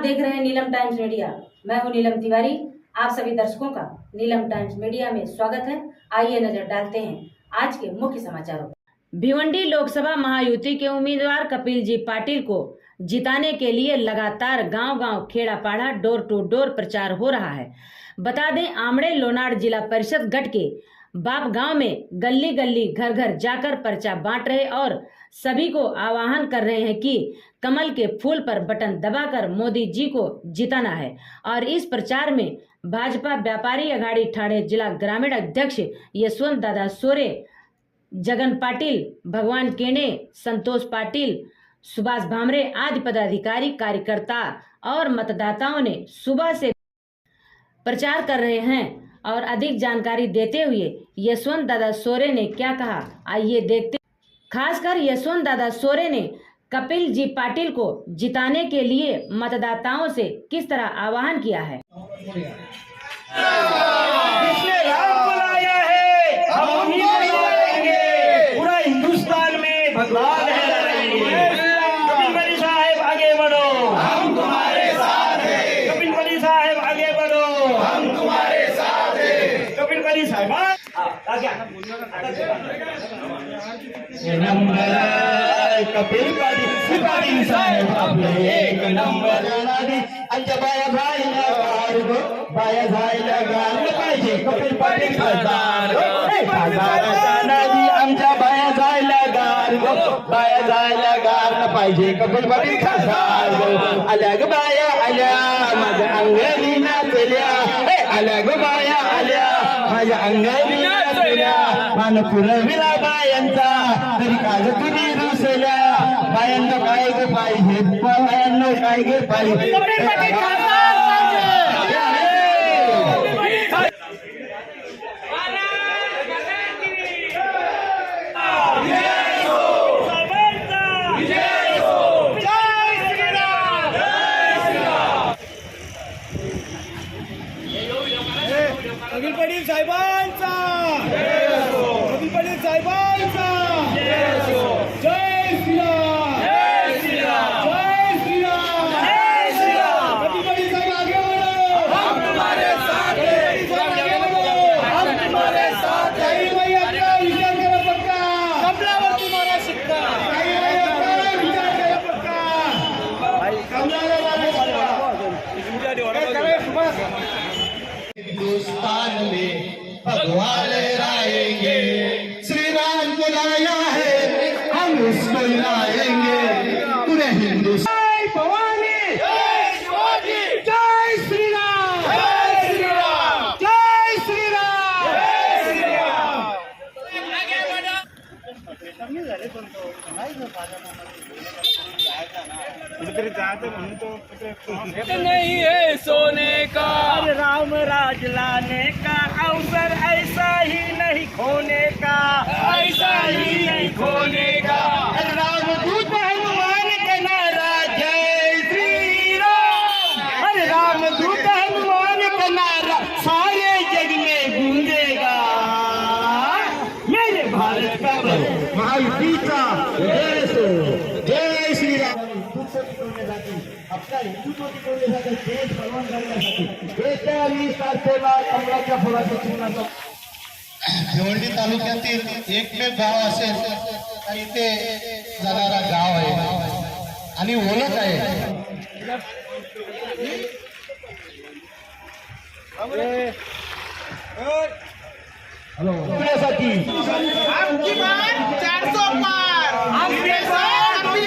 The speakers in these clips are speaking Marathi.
आप देख रहे हैं नीलम टाइम्स मीडिया। मैं हूं नीलम तिवारी। आप सभी दर्शकों का नीलम टाइम्स मीडिया में स्वागत है। आइए नजर डालते हैं आज के मुख्य समाचारों पर। भिवंडी लोकसभा महायुति के उम्मीदवार कपिल जी पाटिल को जिताने के लिए लगातार गांव-गांव, खेड़ा-पाड़ा, डोर टू डोर प्रचार हो रहा है। बता दें, आमड़े लोनाड़ जिला परिषद गठ के बाप गांव में गली गली, घर घर जाकर पर्चा बांट रहे और सभी को आह्वान कर रहे हैं कि कमल के फूल पर बटन दबाकर मोदी जी को जिताना है। और इस प्रचार में भाजपा व्यापारी अघाड़ी ठाणे जिला ग्रामीण अध्यक्ष यशवंत दादा सोरे, जगन पाटिल, भगवान केने, संतोष पाटिल, सुभाष भामरे आदि पदाधिकारी, कार्यकर्ता और मतदाताओं ने सुबह से प्रचार कर रहे हैं। और अधिक जानकारी देते हुए यशवंत दादा सोरे ने क्या कहा, आइए देखते। खासकर यशवंत दादा सोरे ने कपिल जी पाटिल को जिताने के लिए मतदाताओं से किस तरह आह्वान किया है। बुलाया है, हम उन्हीं को बुलाएंगे। पूरा हिंदुस्तान में भगवान है। कपिल बली साहब आगे बढ़ो, हम तुम्हारे साथ हैं। कपिल बली साहब आगे बढ़ो, हम तुम्हारे साथ हैं। कपिल बली साहब कपिल बली साहब आपले एक नंबर आमच्या बाया भाईला गाडगो, बाया भाईला गाडलं पाहिजे कपिल पाटील खासदार। खासदाराच्या नादी आमच्या बाया जायला गाडगो, बाया जायला गाडलं पाहिजे कपिल पाटील खासदार। आल्या ग बाया आल्या, माझ्या अंगणी नाचल्या, आल्या ग बाया आल्या, माझ्या अंगणी नाचल्या। मान पुरविला बायांचा तरी काल तुम्ही रुसल्या, बायांना काय ग पाहिजे, बायांना काय ग पाहिजे। कपिल पाटील साहेबांचा, कपिल पाटील साहेबांचा जय श्रीराम, जय श्रीराम, जय श्रीराम, जय श्रीराम। कपिल पाटील साहेब आगे बढ़ो, हम तुम्हारे साथ हैं। आगे बढ़ो, हम तुम्हारे साथ हैं। भाई अपना विचार करा पक्का, कमलावर तुम्हारा सिक्का। भाई अपना विचार करा पक्का, भाई कमलावर हिंदुस्तान में भगवान लाएंगे। श्री राम को लाया है, हम उसको लाएंगे। पूरे हिंदुस्तान भवानी, जय शिवाजी, जय श्री राम, जय श्री राम, जय श्री राम, जय श्री राम। कुठेतरी जायचं म्हणून तो नहीं है सोने का, राम राज लाने का अवसर ऐसा ही नहीं खोने का, ऐसा ही नहीं खोने का। रामदूत हनुमान के नारा जय श्री राम, अरे रामदूत हनुमान का नारा सारे जग में गूंजेगा। मेरे भारत का महायुतीचा जय सो, जय श्री राम। आपला हिंदुत्व टिकवले जाते, देश बलवान करण्यासाठी येत्या 20 तारखेला कमळाच्या फुलाच्या चिन्हाचा भिवंडी तालुक्यातील एकमेव गाव असेल तर इथे जाणारा गाव आहे आणि ओळख आहे। हॅलो, आपल्यासाठी आपकी बात 400 पार, आपके साथ अपनी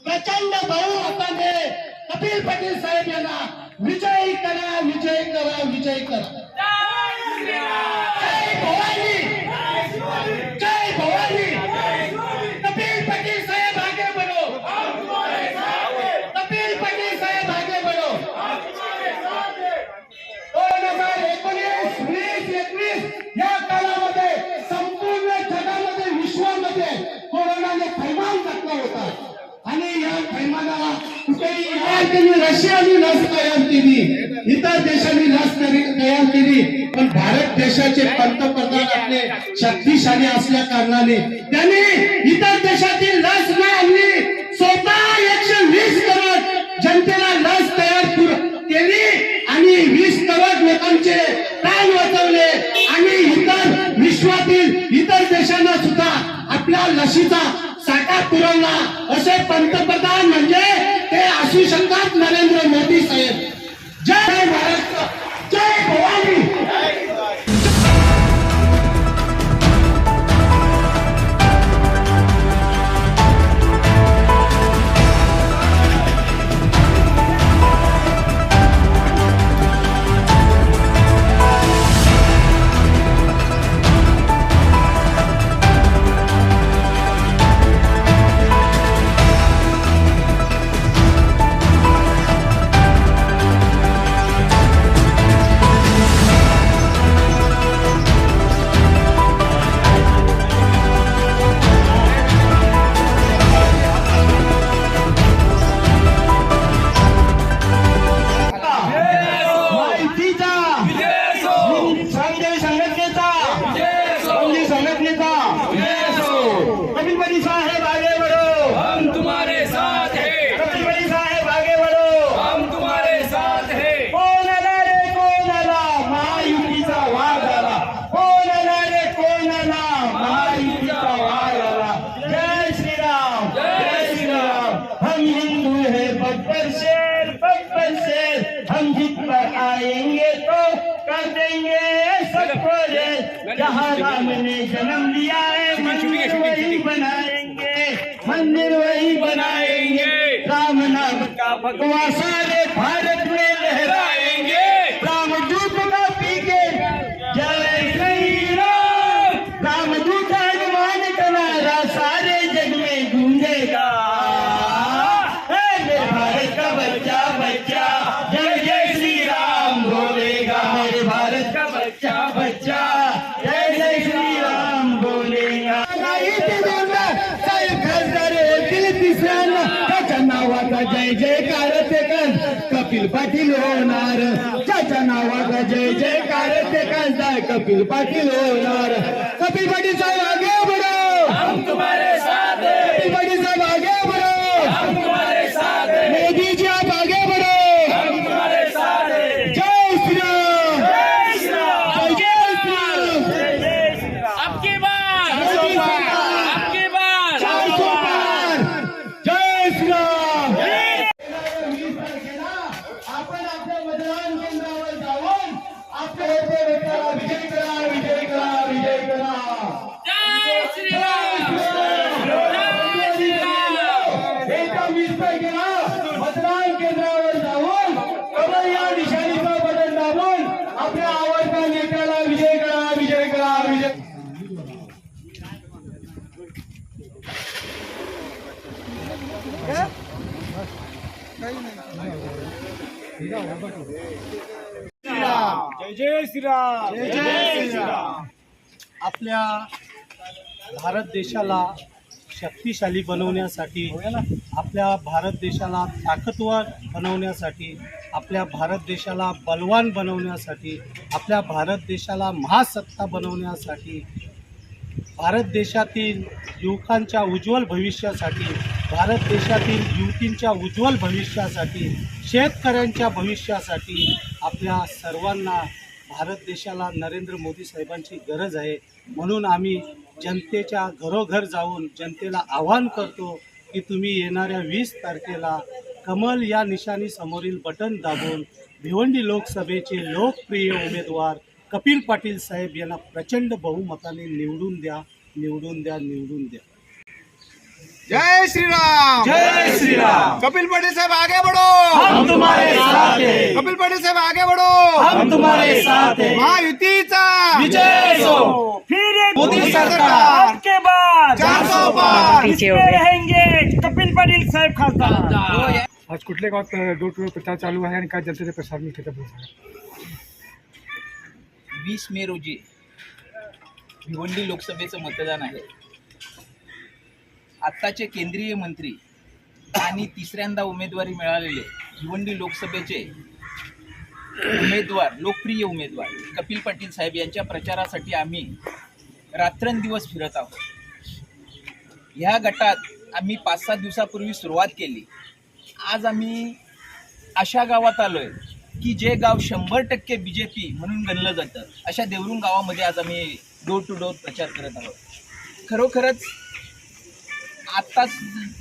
प्रचंड बहुमताने कपिल पाटील साहेब यांना विजयी करा, विजयी करा, विजयी करा। जय भवानी, जय भवानी। कपिल पाटील साहेब आगे बढ़ो, कपिल पाटील साहेब आगे बढ़ो। 2019, 20, 21 या काळामध्ये संपूर्ण जगामध्ये, विश्वामध्ये कोरोनाने थैमान घातला होता आणि या थैमानाला कुठेही अमेरिकेने, रशियाने लस तयार केली, इतर देशांनी लस तयार केली, पण भारत देशाचे पंतप्रधान आपले 36 शक्तिशाली असल्या कारणाने त्याने इतर देशातील लस न आणली, स्वतः 120 करोड जनतेला लस तयार केली आणि 20 करोड लोकांचे प्राण वाचवले आणि इतर विश्वातील इतर देशांना सुद्धा आपल्या लशीचा साठा पुरवला. असे पंतप्रधान म्हणजे ते असू शकतात नरेंद्र मोदी साहेब. जय महाराष्ट्र, जय भवानी. हम जीत पर आएंगे तो कर देंगे सबको जय. जहाँ राम ने जन्म लिया है मंदिर वही बनाएंगे, मंदिर वही बनाएंगे. राम नाम का भगवा सारे भारत में लहराएंगे. रामदूत का पी के जय श्री राम. रामदूत हनुमान का नारा सारे जग में गूंजेगा. भारत का बच्चा बच्चा जय जय श्री राम बोलेगा. मेरे भारत का बच्चा बच्चा जय जय श्री राम बोलेगा. साहेब खासदार होतील तिसऱ्यांदा त्याच्या नावाचा जय जयकार ते कर कपिल पाटील होणार. त्याच्या नावाचा जय जयकार ते खासदार कपिल पाटील होणार. कपिल पाटील साहेब आगे बढ़ो, हम तुम्हारे साथ हैं. कपिल पाटील साहेब आगे बढ़ो, हम तुम्हारे साथ हैं. मोदी जी आप आगे बढ़ो, हम तुम्हारे साथ हैं. जय श्री राम, जय श्री राम, जय श्री राम, जय श्री राम. आपकी बात, आपकी बात, 400 पार. जय श्री राम. आपण आपल्या मतदान केंद्रावर जाऊन आपल्या व्यक्तीला विजय करा, विजय करा, विजय करा. जय श्री राम, जय श्री राम. एका 20 तारखेला मतदान केंद्रावर जाऊन कमळ या निशाणीचं बटन दाबून आपल्या आवडत्या नेत्याला विजय करा, विजय करा, विजय. जय जय श्रीराम, जय जय श्रीराम. आपल्या भारत देशाला शक्तिशाली बनवण्यासाठी, आपल्या भारत देशाला ताकदवर बनवण्यासाठी, आपल्या भारत देशाला बलवान बनवण्यासाठी, आपल्या भारत देशाला महासत्ता बनवण्यासाठी, भारत देशातील युवकांच्या उज्ज्वल भविष्यासाठी, भारत देशातील युवतींच्या उज्ज्वल भविष्यासाठी, शेतकऱ्यांच्या भविष्यासाठी आपल्या सर्वांना भारत देशाला नरेंद्र मोदी साहेबांची गरज आहे. म्हणून आम्ही जनतेच्या घरोघर जाऊन जनतेला आवाहन करतो की तुम्ही येणाऱ्या 20 तारखेला कमल या निशाणी समोरील बटन दाबून भिवंडी लोकसभेचे लोकप्रिय उमेदवार कपिल पाटील साहेब यांना प्रचंड बहुमताने निवडून द्या, निवडून द्या, निवडून द्या. जय श्री राम, जय श्री राम. कपिल पाटिल साहब आगे बढ़ो, हम तुम्हारे साथ हैं. कपिल पाटिल साहब आगे बढ़ो, हम तुम्हारे साथ हैं. महायुतीचा विजय असो. फिर एक मोदी सरकार आपके बाद 400 पार. इसमें रहेंगे कपिल पाटील साहेब खासदार. आज कुठल्या गावात डोर टू डोर प्रचार चालू आहे आणि काय जनतेचा प्रसार मी त्याच्याबद्दल सांगा. 20 मे रोजी भिवंडी लोकसभेचं मतदान आहे. आत्ताचे केंद्रीय मंत्री आणि तिसऱ्यांदा उमेदवारी मिळालेले भिवंडी लोकसभेचे उमेदवार, लोकप्रिय उमेदवार कपिल पाटील साहेब यांच्या प्रचारासाठी आम्ही रात्रंदिवस फिरत आहोत. ह्या गटात आम्ही 5-7 दिवसापूर्वी सुरुवात केली. आज आम्ही अशा गावात आलोय की जे गाव 100% BJP म्हणून गणलं जातं, अशा देवरुंग गावामध्ये आज आम्ही डोर टू डोर प्रचार करत आहोत. खरोखरच आत्ताच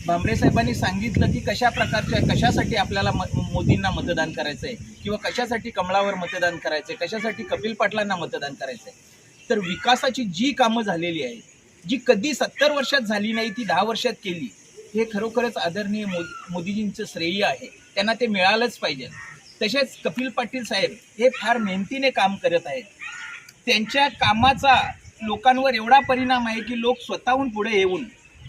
भांबरे साहेबांनी सांगितलं की कशासाठी आपल्याला मोदींना मतदान करायचं आहे किंवा कशासाठी कमळावर मतदान करायचं आहे, कशासाठी कपिल पाटलांना मतदान करायचं आहे. तर विकासाची जी कामं झालेली आहेत, जी कधी 70 वर्षात झाली नाही ती 10 वर्षात केली, हे खरोखरच आदरणीय मोदीजींचं श्रेय आहे. त्यांना ते मिळालंच पाहिजे. तसेच कपिल पाटील साहेब हे फार मेहनतीने काम करत आहेत. त्यांच्या कामाचा लोकांवर एवढा परिणाम आहे की लोक स्वतःहून पुढे येऊन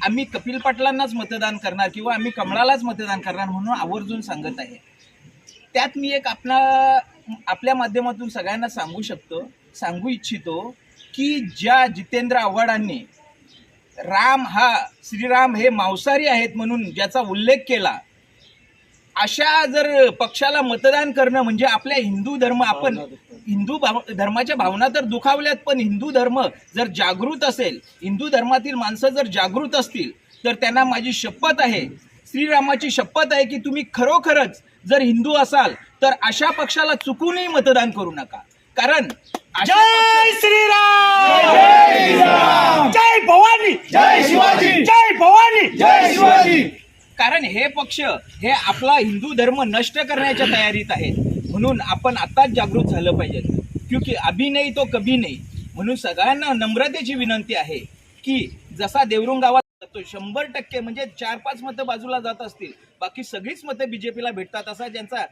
आम्ही कपिल पाटलांनाच मतदान करणार किंवा आम्ही कमळालाच मतदान करणार म्हणून आवर्जून सांगत आहे. त्यात मी एक आपल्या माध्यमातून सगळ्यांना सांगू इच्छितो की ज्या जितेंद्र आव्हाडांनी श्रीराम हे मांसाहारी आहेत म्हणून ज्याचा उल्लेख केला, अशा जर पक्षाला मतदान करणं म्हणजे आपल्या आपण हिंदू धर्माच्या भावना तर दुखावल्यात, पण हिंदू धर्म जर जागृत असेल, हिंदू धर्मातील माणसं जर जागृत असतील तर त्यांना माझी शपथ आहे, श्रीरामाची शपथ आहे की तुम्ही खरोखरच जर हिंदू असाल तर अशा पक्षाला चुकूनही मतदान करू नका. कारण जय श्रीराम, जय श्रीराम, जय भवानी, जय शिवाजी, जय भवानी, जय शिवाजी. कारण हे पक्ष हे आपला हिंदू धर्म नष्ट करण्याच्या तयारीत आहेत. म्हणून आपण आताच जागृत झालं पाहिजे. क्योंकि अभी नाही तो कभी नाही. म्हणून सगळ्यांना नम्रतेची विनंती आहे की जसा देवरुंग गावात 100% म्हणजे 4-5 मतं बाजूला जात असतील, बाकी सगळीच मतं बीजेपीला भेटतात असा ज्यांचा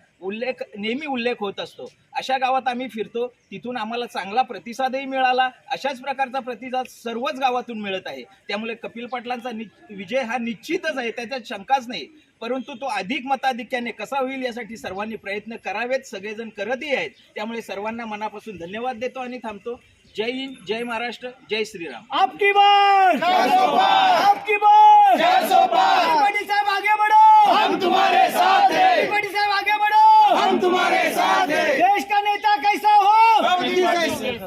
नेहमी उल्लेख होत असतो, अशा गावात आम्ही फिरतो. तिथून आम्हाला चांगला प्रतिसादही मिळाला. अशाच प्रकारचा प्रतिसाद सर्वच गावातून मिळत आहे. त्यामुळे कपिल पाटलांचा विजय हा निश्चितच आहे, त्याच्यात शंकाच नाही. परंतु तो अधिक मताधिक्याने कसा होईल यासाठी सर्वांनी प्रयत्न करावेत. सगळेजण करतही आहेत. त्यामुळे सर्वांना मनापासून धन्यवाद देतो आणि थांबतो. जय हिंद, जय महाराष्ट्र, जय श्रीराम. आपकी बात, आपकी बात, त्रिपाठी साहब आगे बढ़ो, हम तुम्हारे साथ हैं. त्रिपाठी साहब आगे बढ़ो, हम तुम्हारे साथ हैं. देश का नेता कैसा हो,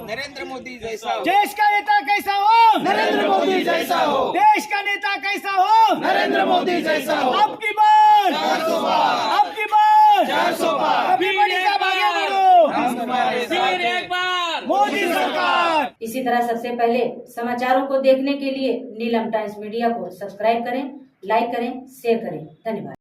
नरेंद्र मोदी जैसा हो. देश का नेता कैसा हो, नरेंद्र मोदी जैसा हो. देश का नेता कैसा हो, नरेंद्र मोदी जैसा हो. आपकी बात, आपकी बात, 400 बार. त्रिपाठी साहब आगे बढ़ो, हम तुम्हारे साथ हैं. एक बार मोदी सरकार. इसी तरह सबसे पहले समाचारों को देखने के लिए नीलम टाइम्स मीडिया को सब्सक्राइब करें, लाइक करें, शेयर करें. धन्यवाद.